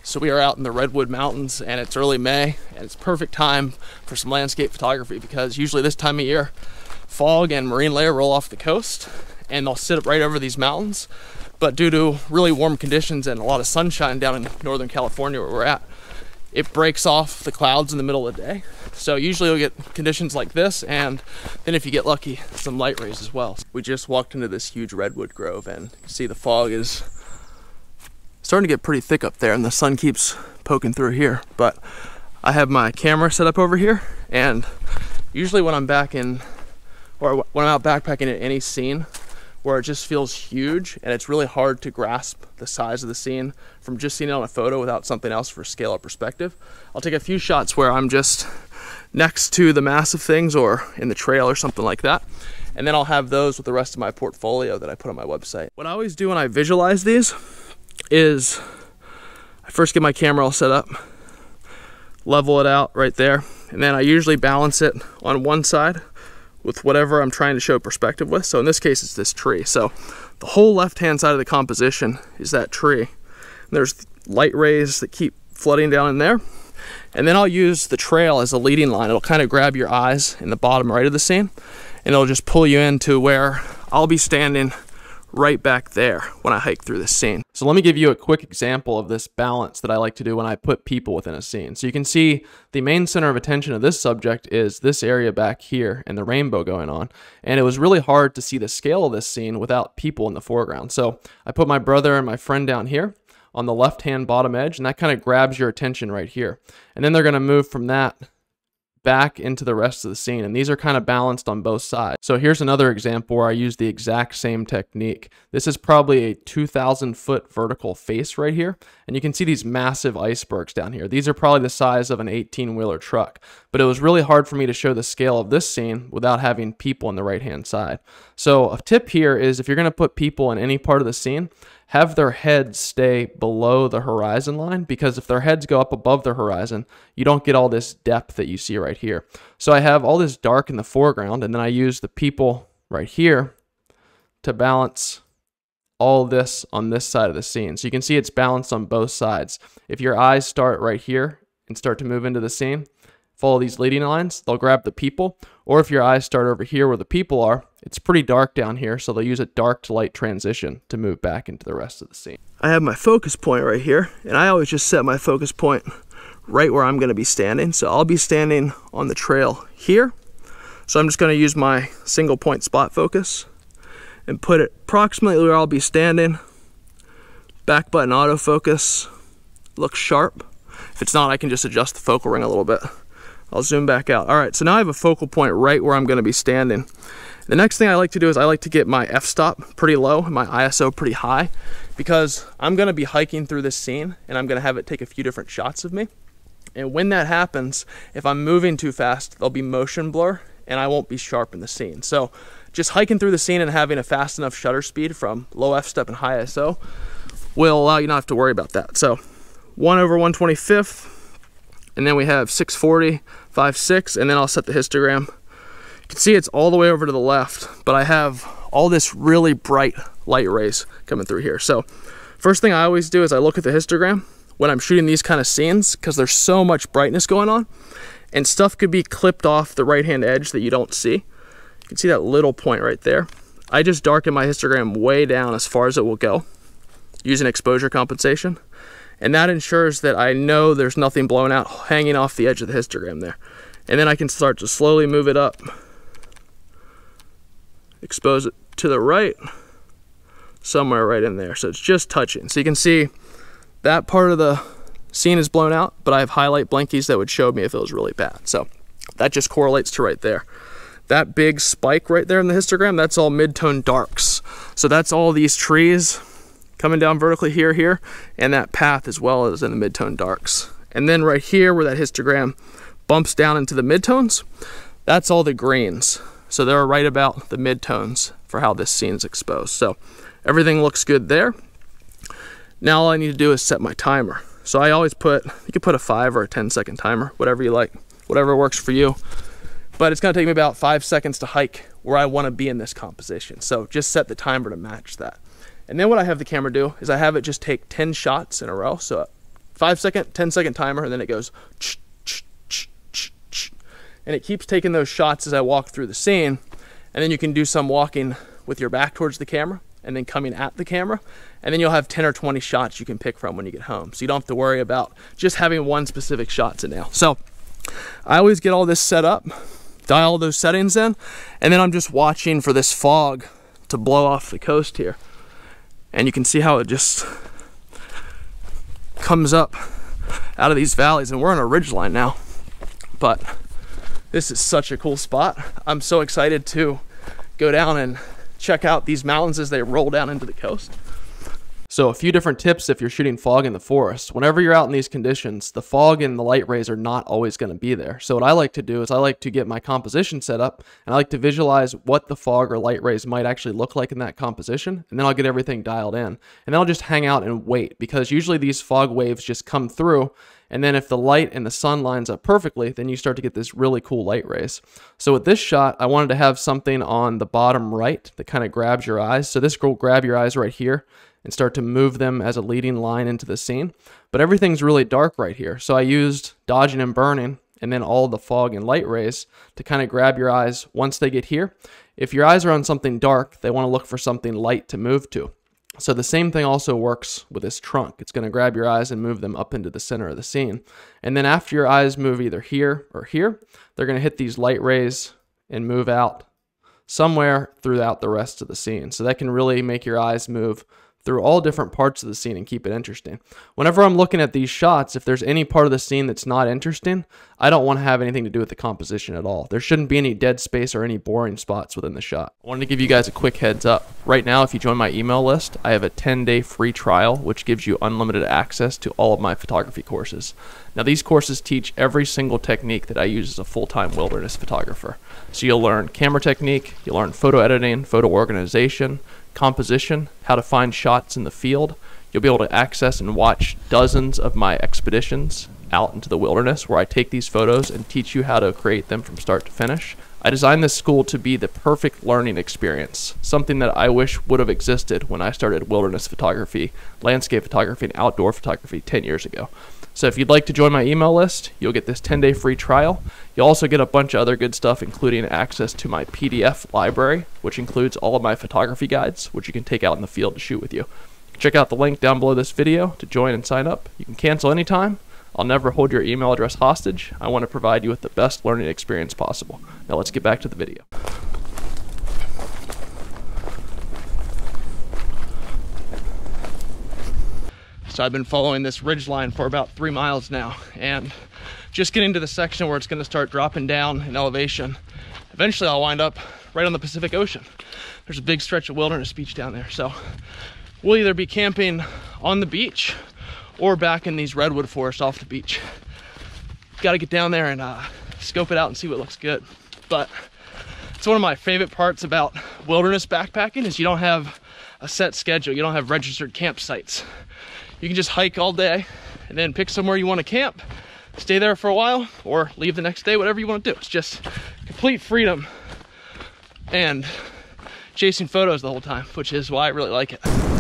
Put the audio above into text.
So we are out in the Redwood Mountains and it's early May and it's perfect time for some landscape photography because usually this time of year, fog and marine layer roll off the coast and they'll sit right over these mountains. But due to really warm conditions and a lot of sunshine down in Northern California where we're at, it breaks off the clouds in the middle of the day. So usually you'll get conditions like this, and then if you get lucky, some light rays as well. We just walked into this huge redwood grove and you see the fog is starting to get pretty thick up there and the sun keeps poking through here. But I have my camera set up over here, and usually when I'm back in, or when I'm out backpacking at any scene where it just feels huge and it's really hard to grasp the size of the scene from just seeing it on a photo without something else for scale or perspective, I'll take a few shots where I'm just next to the massive things or in the trail or something like that. And then I'll have those with the rest of my portfolio that I put on my website. What I always do when I visualize these is I first get my camera all set up, level it out right there, and then I usually balance it on one side with whatever I'm trying to show perspective with. So in this case, it's this tree. So the whole left-hand side of the composition is that tree. And there's light rays that keep flooding down in there. And then I'll use the trail as a leading line. It'll kind of grab your eyes in the bottom right of the scene, and it'll just pull you into where I'll be standing right back there when I hike through this scene. So let me give you a quick example of this balance that I like to do when I put people within a scene. So you can see the main center of attention of this subject is this area back here and the rainbow going on. And it was really hard to see the scale of this scene without people in the foreground. So I put my brother and my friend down here on the left-hand bottom edge, and that kind of grabs your attention right here. And then they're gonna move from that back into the rest of the scene, and these are kind of balanced on both sides. So here's another example where I use the exact same technique. This is probably a 2,000-foot vertical face right here, and you can see these massive icebergs down here. These are probably the size of an 18-wheeler truck, but it was really hard for me to show the scale of this scene without having people on the right-hand side. So a tip here is if you're going to put people in any part of the scene, have their heads stay below the horizon line, because if their heads go up above the horizon, you don't get all this depth that you see right here. So I have all this dark in the foreground, and then I use the people right here to balance all this on this side of the scene. So you can see it's balanced on both sides. If your eyes start right here and start to move into the scene, follow these leading lines, they'll grab the people. Or if your eyes start over here where the people are, it's pretty dark down here, so they'll use a dark to light transition to move back into the rest of the scene. I have my focus point right here, and I always just set my focus point right where I'm gonna be standing. So I'll be standing on the trail here. So I'm just gonna use my single point spot focus and put it approximately where I'll be standing. Back button autofocus, looks sharp. If it's not, I can just adjust the focal ring a little bit. I'll zoom back out. All right, so now I have a focal point right where I'm gonna be standing. The next thing I like to do is I like to get my f-stop pretty low and my ISO pretty high, because I'm gonna be hiking through this scene and I'm gonna have it take a few different shots of me. And when that happens, if I'm moving too fast, there'll be motion blur and I won't be sharp in the scene. So just hiking through the scene and having a fast enough shutter speed from low f-stop and high ISO will allow you not have to worry about that. So 1/125th, and then we have 640, 5.6, and then I'll set the histogram. You can see it's all the way over to the left, but I have all this really bright light rays coming through here. So first thing I always do is I look at the histogram when I'm shooting these kind of scenes, because there's so much brightness going on, and stuff could be clipped off the right-hand edge that you don't see. You can see that little point right there. I just darken my histogram way down as far as it will go using exposure compensation. And that ensures that I know there's nothing blown out hanging off the edge of the histogram there. And then I can start to slowly move it up, expose it to the right, somewhere right in there. So it's just touching. So you can see that part of the scene is blown out, but I have highlight blinkies that would show me if it was really bad. So that just correlates to right there. That big spike right there in the histogram, that's all mid-tone darks. So that's all these trees coming down vertically here, and that path as well as in the mid-tone darks. And then right here where that histogram bumps down into the midtones, that's all the greens. So they're right about the midtones for how this scene is exposed. So everything looks good there. Now all I need to do is set my timer. So I always put, you can put a 5 or a 10-second timer, whatever you like, whatever works for you. But it's gonna take me about 5 seconds to hike where I wanna be in this composition. So just set the timer to match that. And then what I have the camera do is I have it just take 10 shots in a row. So 5-second, 10-second timer, and then it goes and it keeps taking those shots as I walk through the scene. And then you can do some walking with your back towards the camera and then coming at the camera, and then you'll have 10 or 20 shots you can pick from when you get home. So you don't have to worry about just having one specific shot to nail. So I always get all this set up, dial those settings in, and then I'm just watching for this fog to blow off the coast here. And you can see how it just comes up out of these valleys, and we're on a ridgeline now. But this is such a cool spot. I'm so excited to go down and check out these mountains as they roll down into the coast. So a few different tips if you're shooting fog in the forest. Whenever you're out in these conditions, the fog and the light rays are not always going to be there. So what I like to do is I like to get my composition set up, and I like to visualize what the fog or light rays might actually look like in that composition, and then I'll get everything dialed in. And then I'll just hang out and wait, because usually these fog waves just come through, and then if the light and the sun lines up perfectly, then you start to get this really cool light rays. So with this shot, I wanted to have something on the bottom right that kind of grabs your eyes. So this will grab your eyes right here and start to move them as a leading line into the scene. But everything's really dark right here. So I used dodging and burning and then all the fog and light rays to kind of grab your eyes once they get here. If your eyes are on something dark, they want to look for something light to move to. So the same thing also works with this trunk. It's going to grab your eyes and move them up into the center of the scene. And then after your eyes move either here or here, they're going to hit these light rays and move out somewhere throughout the rest of the scene. So that can really make your eyes move through all different parts of the scene and keep it interesting. Whenever I'm looking at these shots, if there's any part of the scene that's not interesting, I don't want to have anything to do with the composition at all. There shouldn't be any dead space or any boring spots within the shot. I wanted to give you guys a quick heads up. Right now, if you join my email list, I have a 10-day free trial, which gives you unlimited access to all of my photography courses. Now, these courses teach every single technique that I use as a full-time wilderness photographer. So you'll learn camera technique, you'll learn photo editing, photo organization, composition, how to find shots in the field. You'll be able to access and watch dozens of my expeditions out into the wilderness where I take these photos and teach you how to create them from start to finish. I designed this school to be the perfect learning experience, something that I wish would have existed when I started wilderness photography, landscape photography, and outdoor photography 10 years ago. So if you'd like to join my email list, you'll get this 10-day free trial. You'll also get a bunch of other good stuff, including access to my PDF library, which includes all of my photography guides, which you can take out in the field to shoot with you. Check out the link down below this video to join and sign up. You can cancel anytime. I'll never hold your email address hostage. I want to provide you with the best learning experience possible. Now let's get back to the video. So I've been following this ridge line for about 3 miles now, and just getting to the section where it's going to start dropping down in elevation. Eventually I'll wind up right on the Pacific Ocean. There's a big stretch of wilderness beach down there, so we'll either be camping on the beach or back in these redwood forests off the beach. Got to get down there and scope it out and see what looks good. But it's one of my favorite parts about wilderness backpacking is you don't have a set schedule. You don't have registered campsites. You can just hike all day and then pick somewhere you want to camp, stay there for a while, or leave the next day, whatever you want to do. It's just complete freedom and chasing photos the whole time, which is why I really like it.